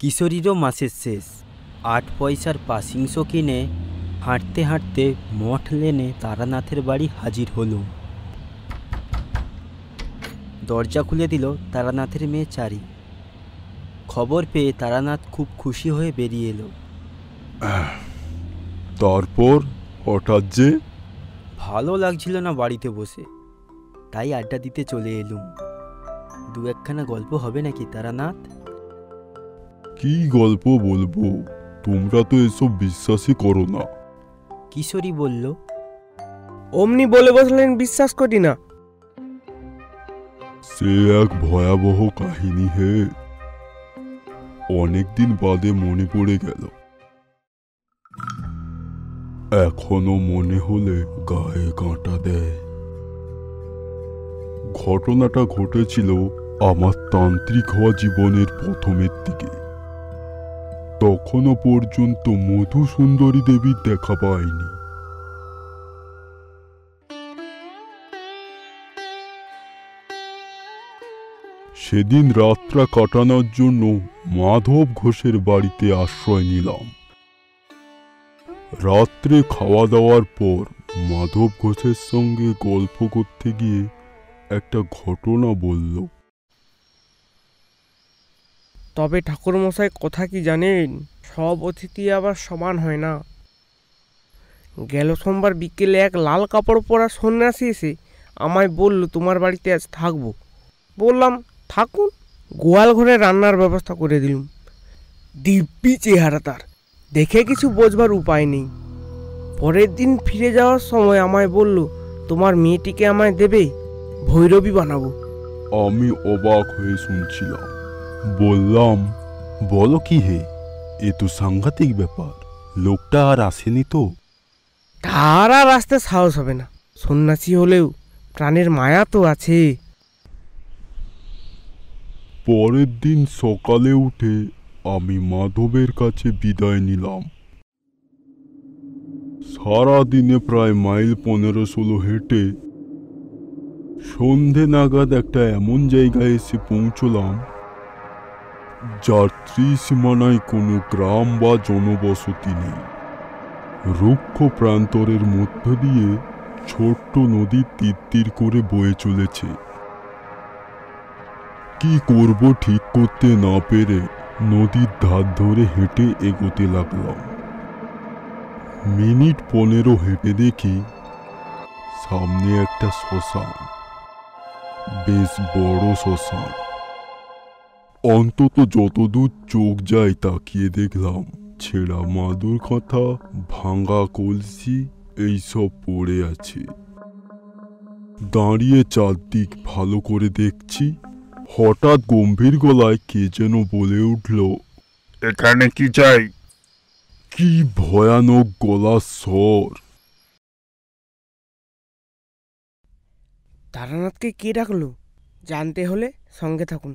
কিশোরীরও মাসের শেষ, ৮ পয়সার পাসিং শো কিনে হাঁটতে হাঁটতে মঠ লেনে তারানাথের বাড়ি হাজির হলো। দরজা খুলে দিল তারানাথের মেয়ে চারি। খবর পেয়ে তারানাথ খুব খুশি হয়ে বেরিয়ে এলো। তারপর হঠাৎ যে? ভালো লাগছিল না বাড়িতে বসে, তাই আড্ডা দিতে চলে এলুম। দু একখানা গল্প হবে নাকি তারানাথ? কি গল্প বলবো? তোমরা তো এসব বিশ্বাসই করো না। কিশোরী বলল, অমনি বলে বসলেন বিশ্বাস করি না। সে এক ভয়াবহ কাহিনী হে, অনেকদিন বাদে মনে পড়ে গেল। এখনো মনে হলে গায়ে কাঁটা দেয়। ঘটনাটা ঘটেছিল আমার তান্ত্রিক হওয়া জীবনের প্রথমের দিকে। তখনও পর্যন্ত মধু সুন্দরী দেবীর দেখা পাইনি। সেদিন রাতটা কাটানোর জন্য মাধব ঘোষের বাড়িতে আশ্রয় নিলাম। রাত্রে খাওয়া দাওয়ার পর মাধব ঘোষের সঙ্গে গল্প করতে গিয়ে একটা ঘটনা বলল। তবে ঠাকুরমশাই কথা কি জানেন, সব অতিথি আবার সমান হয় না। গেল সোমবার বিকেলে এক লাল কাপড় পরা সন্ন্যাসী এসে আমায় বলল তোমার বাড়িতে আজ থাকবো। বললাম থাকুন। গোয়াল ঘরে রান্নার ব্যবস্থা করে দিলুম। দিব্যি চেহারা তার, দেখে কিছু বোঝবার উপায় নেই। পরের দিন ফিরে যাওয়ার সময় আমায় বলল তোমার মেয়েটিকে আমায় দেবে, ভৈরবী বানাবো। আমি অবাক হয়ে শুনছিলাম। বললাম, বলো কি হে, এ তো সাংঘাতিক ব্যাপার। লোকটা আর আসেনি তো? তার আর আসতে সাহস হবে না, সন্ন্যাসী হলেও প্রাণের মায়া তো আছে। পরের দিন সকালে উঠে আমি মাধবের কাছে বিদায় নিলাম। সারা দিনে প্রায় মাইল 15-16 হেঁটে সন্ধে নাগাদ একটা এমন জায়গায় এসে পৌঁছলাম যার ত্রিসীমানায় কোনো গ্রাম বা জনবসতি নেই। রুক্ষ প্রান্তরের মধ্য দিয়ে ছোট্ট নদী তীর তীর করে বয়ে চলেছে। কি করব ঠিক করতে না পেরে নদীর ধার ধরে হেঁটে এগোতে লাগলাম। মিনিট 15 হেঁটে দেখি সামনে একটা শ্মশান, বেশ বড় শ্মশান। অন্তত যতদূর চোখ যায় তাকিয়ে দেখলাম ছেঁড়া মাদুর কাঁথা, ভাঙা কলসি এইসব পড়ে আছে। দাঁড়িয়ে চারদিক ভালো করে দেখছি, হঠাৎ গম্ভীর গলায় কে যেন বলে উঠল, এখানে কি চাই? কি ভয়ানক গলার স্বর! তারানাথকে কে ডাকলো জানতে হলে সঙ্গে থাকুন।